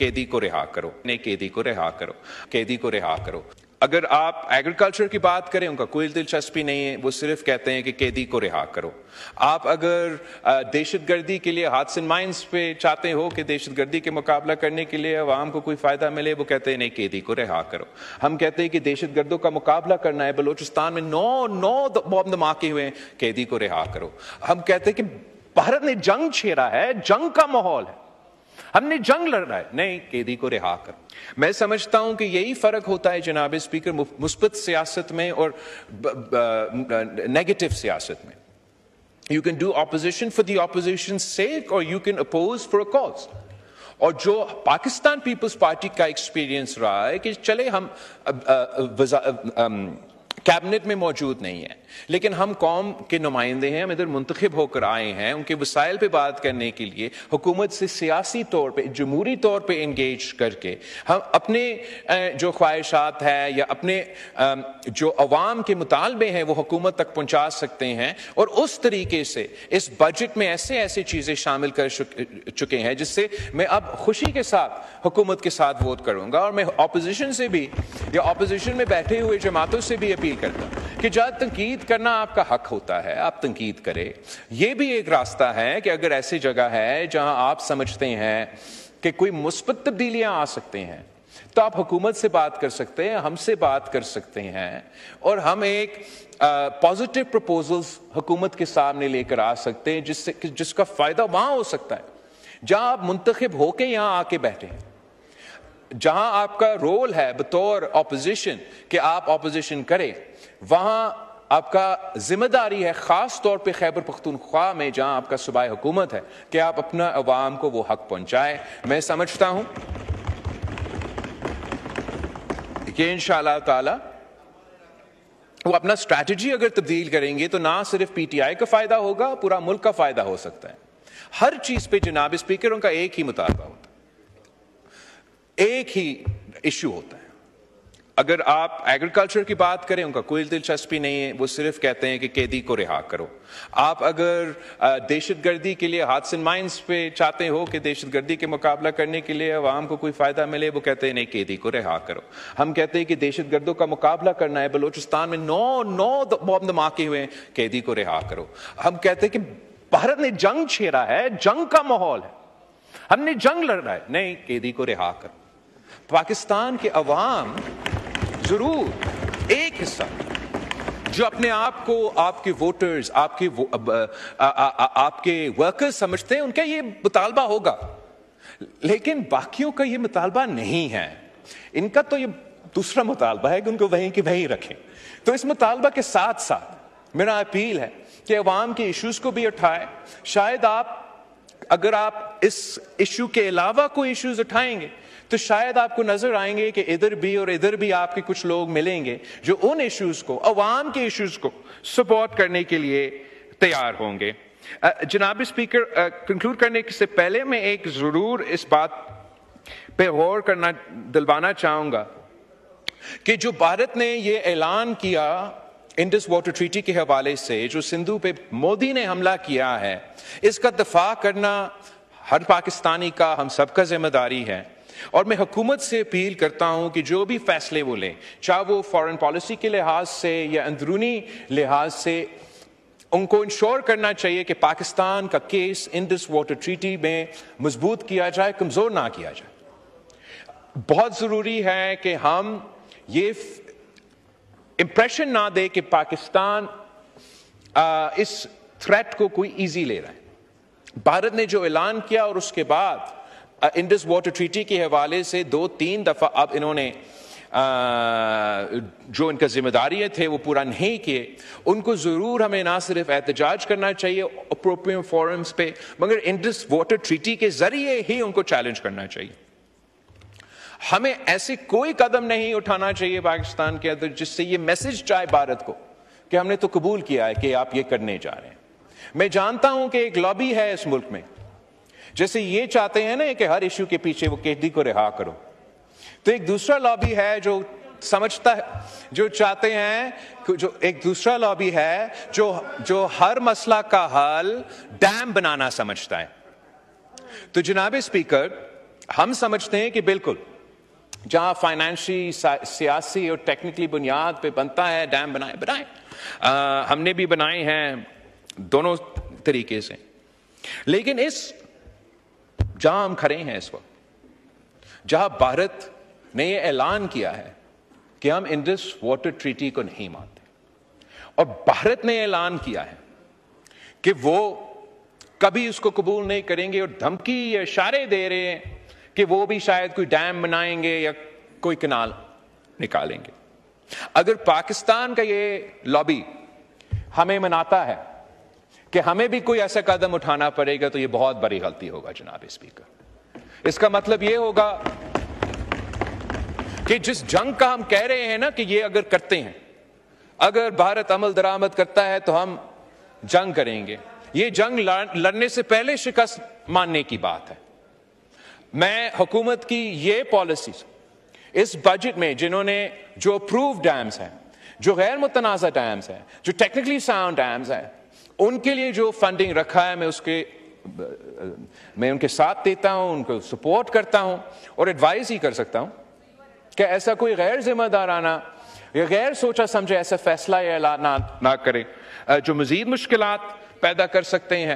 قیدی کو رہا کرو، نہیں قیدی کو رہا کرو، قیدی کو رہا کرو۔ اگر آپ ایگریکلچر کی بات کریں، ان کا کوئی دلچسپی نہیں ہے، وہ صرف کہتے ہیں کہ قیدی کو رہا کرو۔ آپ اگر دہشت گردی کے لیے ہاتھ اینڈ مائنس پہ چاہتے ہو کہ دہشت گردی کے مقابلہ کرنے کے لیے عوام کو کوئی فائدہ ملے، وہ کہتے ہیں نہیں قیدی کو رہا کرو۔ ہم کہتے ہیں کہ دہشت گردوں کا مقابلہ کرنا ہے، بلوچستان میں 9 بم دھماکے ہوئے ہیں، قیدی کو رہا کرو۔ ہم کہتے ہیں کہ بھارت نے جنگ چھیڑا ہے، جنگ کا ماحول ہے، ہم نے جنگ لڑنا ہے، نہیں قیدی کو رہا کر۔ میں سمجھتا ہوں کہ یہی فرق ہوتا ہے جناب اسپیکر مثبت سیاست میں اور نیگیٹو سیاست میں۔ You can do opposition for the opposition's sake or you can oppose for a cause۔ اور جو پاکستان پیپلز پارٹی کا ایکسپیرینس رہا ہے کہ چلے ہم کیبنٹ میں موجود نہیں ہیں لیکن ہم قوم کے نمائندے ہیں، ہم ادھر منتخب ہو کر آئے ہیں ان کے وسائل پہ بات کرنے کے لیے، حکومت سے سیاسی طور پہ جمہوری طور پہ انگیج کر کے ہم اپنے جو خواہشات ہیں یا اپنے جو عوام کے مطالبے ہیں وہ حکومت تک پہنچا سکتے ہیں، اور اس طریقے سے اس بجٹ میں ایسے چیزیں شامل کر چکے ہیں جس سے میں اب خوشی کے ساتھ حکومت کے ساتھ ووٹ کروں گا۔ اور میں اپوزیشن سے بھی یا اپوزیشن میں بیٹھے ہوئے جماعتوں سے بھی اپیل کرتا ہوں کہ جہاں تنقید کرنا آپ کا حق ہوتا ہے آپ تنقید کریں۔ یہ بھی ایک راستہ ہے کہ اگر ایسی جگہ ہے جہاں آپ سمجھتے ہیں کہ کوئی مثبت تبدیلیاں آ سکتے ہیں تو آپ حکومت سے بات کر سکتے ہیں، ہم سے بات کر سکتے ہیں، اور ہم ایک پازیٹیو پروپوزلز حکومت کے سامنے لے کر آ سکتے ہیں جس کا فائدہ وہاں ہو سکتا ہے جہاں آپ منتخب ہو کے یہاں آ کے بیٹھے ہیں، جہاں آپ کا رول ہے بطور اپوزیشن کہ آپ اپوزیشن کریں، وہاں آپ کا ذمہ داری ہے خاص طور پہ خیبر پختونخوا میں جہاں آپ کا صوبائی حکومت ہے کہ آپ اپنا عوام کو وہ حق پہنچائیں۔ میں سمجھتا ہوں کہ انشاءاللہ تعالی وہ اپنا اسٹریٹجی اگر تبدیل کریں گے تو نہ صرف پی ٹی آئی کا فائدہ ہوگا، پورا ملک کا فائدہ ہو سکتا ہے۔ ہر چیز پہ جناب اسپیکر ان کا ایک ہی مطالبہ ہوتا ہے، ایک ہی ایشو ہوتا ہے۔ اگر آپ ایگریکلچر کی بات کریں ان کا کوئی دلچسپی نہیں ہے، وہ صرف کہتے ہیں کہ قیدی کو رہا کرو۔ آپ اگر دہشت گردی کے لیے ہاتھ اینڈ مائنس پہ چاہتے ہو کہ دہشت گردی کے مقابلہ کرنے کے لیے عوام کو کوئی فائدہ ملے، وہ کہتے ہیں نہیں قیدی کو رہا کرو۔ ہم کہتے ہیں کہ دہشت گردوں کا مقابلہ کرنا ہے، بلوچستان میں 9 بم دھماکے ہوئے ہیں، قیدی کو رہا کرو۔ ہم کہتے ہیں کہ بھارت نے جنگ چھیڑا ہے، جنگ کا ماحول ہے، ہم نے جنگ لڑنا ہے، نہیں قیدی کو رہا کرو۔ پاکستان کے عوام ضرور ایک حصہ جو اپنے آپ کو آپ کے ووٹرز آپ کے ورکرز سمجھتے ہیں ان کا یہ مطالبہ ہوگا، لیکن باقیوں کا یہ مطالبہ نہیں ہے۔ ان کا تو یہ دوسرا مطالبہ ہے کہ ان کو وہیں کی وہیں رکھیں۔ تو اس مطالبہ کے ساتھ ساتھ میرا اپیل ہے کہ عوام کے ایشوز کو بھی اٹھائیں۔ شاید اگر آپ اس ایشو کے علاوہ کوئی ایشوز اٹھائیں گے تو شاید آپ کو نظر آئیں گے کہ ادھر بھی اور ادھر بھی آپ کے کچھ لوگ ملیں گے جو ان ایشوز کو، عوام کے ایشوز کو سپورٹ کرنے کے لیے تیار ہوں گے۔ جناب اسپیکر، کنکلوڈ کرنے سے پہلے میں ایک ضرور اس بات پہ غور کرنا دلوانا چاہوں گا کہ جو بھارت نے یہ اعلان کیا انڈس واٹر ٹریٹی کے حوالے سے، جو سندھو پہ مودی نے حملہ کیا ہے، اس کا دفاع کرنا ہر پاکستانی کا، ہم سب کا ذمہ داری ہے۔ اور میں حکومت سے اپیل کرتا ہوں کہ جو بھی فیصلے وہ لیں، چاہے وہ فارن پالیسی کے لحاظ سے یا اندرونی لحاظ سے، ان کو انشور کرنا چاہیے کہ پاکستان کا کیس انڈس واٹر ٹریٹی میں مضبوط کیا جائے، کمزور نہ کیا جائے۔ بہت ضروری ہے کہ ہم یہ امپریشن نہ دے کہ پاکستان اس تھریٹ کو کوئی ایزی لے رہا ہے۔ بھارت نے جو اعلان کیا اور اس کے بعد انڈس واٹر ٹریٹی کے حوالے سے 2-3 دفعہ اب انہوں نے جو ان کا ذمہ داری تھے وہ پورا نہیں کیے، ان کو ضرور ہمیں نہ صرف احتجاج کرنا چاہیے اپروپریٹ فورمز پہ، مگر انڈس واٹر ٹریٹی کے ذریعے ہی ان کو چیلنج کرنا چاہیے۔ ہمیں ایسے کوئی قدم نہیں اٹھانا چاہیے پاکستان کے اندر جس سے یہ میسج جائے بھارت کو کہ ہم نے تو قبول کیا ہے کہ آپ یہ کرنے جا رہے ہیں۔ میں جانتا ہوں کہ ایک لابی ہے اس ملک میں، جیسے یہ چاہتے ہیں نا کہ ہر ایشو کے پیچھے وہ قیدی کو رہا کرو، تو ایک دوسرا لابی ہے جو سمجھتا ہے، جو چاہتے ہیں، جو ایک دوسرا لابی ہے جو ہر مسئلہ کا حل ڈیم بنانا سمجھتا ہے۔ تو جناب اسپیکر، ہم سمجھتے ہیں کہ بالکل جہاں فائنینشلی سیاسی اور ٹیکنیکلی بنیاد پہ بنتا ہے ڈیم بنائیں ہم نے بھی بنائے ہیں دونوں طریقے سے. لیکن جہاں ہم کھڑے ہیں اس وقت، جہاں بھارت نے یہ اعلان کیا ہے کہ ہم انڈس واٹر ٹریٹی کو نہیں مانتے، اور بھارت نے اعلان کیا ہے کہ وہ کبھی اس کو قبول نہیں کریں گے، اور دھمکی یا اشارے دے رہے ہیں کہ وہ بھی شاید کوئی ڈیم بنائیں گے یا کوئی کنال نکالیں گے. اگر پاکستان کا یہ لابی ہمیں مناتا ہے کہ ہمیں بھی کوئی ایسا قدم اٹھانا پڑے گا تو یہ بہت بڑی غلطی ہوگا جناب اسپیکر. اس کا مطلب یہ ہوگا کہ جس جنگ کا ہم کہہ رہے ہیں نا کہ یہ اگر کرتے ہیں، اگر بھارت عمل درآمد کرتا ہے تو ہم جنگ کریں گے، یہ جنگ لڑنے سے پہلے شکست ماننے کی بات ہے. میں حکومت کی یہ پالیسیز اس بجٹ میں جنہوں نے جو اپروو ڈیمز ہیں، جو غیر متنازع ڈیمز ہیں، جو ٹیکنیکلی ساؤنڈ ڈیمز ہیں، ان کے لیے جو فنڈنگ رکھا ہے میں ان کے ساتھ دیتا ہوں، ان کو سپورٹ کرتا ہوں اور ایڈوائز ہی کر سکتا ہوں کہ ایسا کوئی غیر ذمہ دارانہ یا غیر سوچا سمجھے ایسا فیصلہ یا اعلان نہ کرے جو مزید مشکلات پیدا کر سکتے ہیں.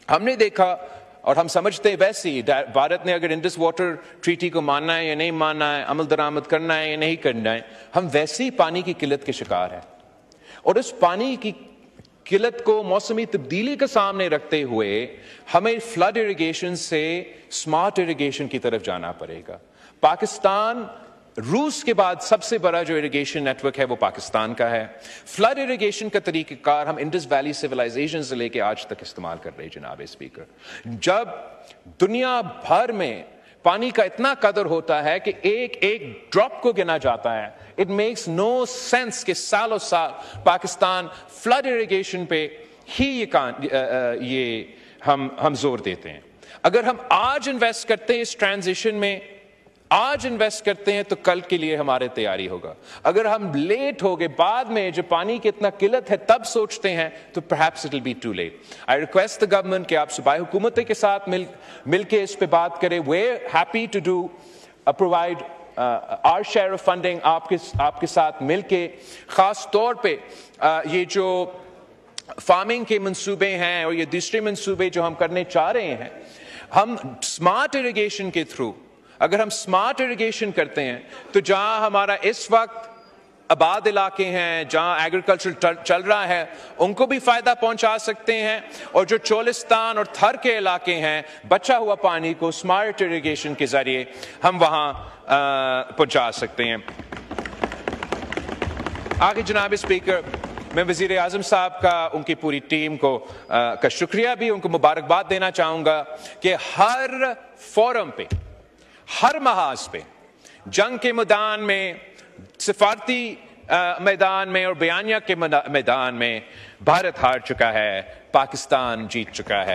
ہم نے دیکھا اور ہم سمجھتے ہیں ویسے ہی بھارت نے اگر انڈس واٹر ٹریٹی کو ماننا ہے یا نہیں ماننا ہے، عمل درآمد کرنا ہے یا نہیں کرنا ہے، ہم ویسے ہی پانی کی قلت کے شکار ہیں. اور اس پانی کی قلت کو موسمی تبدیلی کے سامنے رکھتے ہوئے ہمیں فلڈ اریگیشن سے سمارٹ اریگیشن کی طرف جانا پڑے گا. پاکستان روس کے بعد سب سے بڑا جو اریگیشن نیٹ ورک ہے وہ پاکستان کا ہے. فلڈ اریگیشن کا طریقہ کار ہم انڈس ویلی سیولائزیشن سے لے کے آج تک استعمال کر رہے ہیں جناب اسپیکر. جب دنیا بھر میں پانی کا اتنا قدر ہوتا ہے کہ ایک ایک ڈراپ کو گنا جاتا ہے، اٹ میکس نو سینس کہ سالوں سال پاکستان فلڈ اریگیشن پہ ہی یہ ہم زور دیتے ہیں. اگر ہم آج انویسٹ کرتے ہیں اس ٹرانزیشن میں، آج انویسٹ کرتے ہیں تو کل کے لیے ہمارے تیاری ہوگا. اگر ہم لیٹ ہو گئے، بعد میں جب پانی کی اتنا قلت ہے تب سوچتے ہیں، تو perhaps it will be too late. I request the government کہ آپ صوبائی حکومتیں کے ساتھ مل کے اس پہ بات کریں. We're happy to do provide our share of funding آپ کے ساتھ مل کے. خاص طور پہ یہ جو فارمنگ کے منصوبے ہیں اور یہ دوسرے منصوبے جو ہم کرنے چاہ رہے ہیں، ہم اسمارٹ اریگیشن کے تھرو اگر ہم اسمارٹ اریگیشن کرتے ہیں تو جہاں ہمارا اس وقت آباد علاقے ہیں، جہاں ایگریکلچر چل رہا ہے، ان کو بھی فائدہ پہنچا سکتے ہیں، اور جو چولستان اور تھر کے علاقے ہیں بچا ہوا پانی کو اسمارٹ اریگیشن کے ذریعے ہم وہاں پہنچا سکتے ہیں. آگے جناب اسپیکر، میں وزیر اعظم صاحب کا، ان کی پوری ٹیم کو کا شکریہ بھی، ان کو مبارکباد دینا چاہوں گا کہ ہر فورم پہ، ہر محاذ پہ، جنگ کے میدان میں، سفارتی میدان میں اور بیانیہ کے میدان میں بھارت ہار چکا ہے، پاکستان جیت چکا ہے.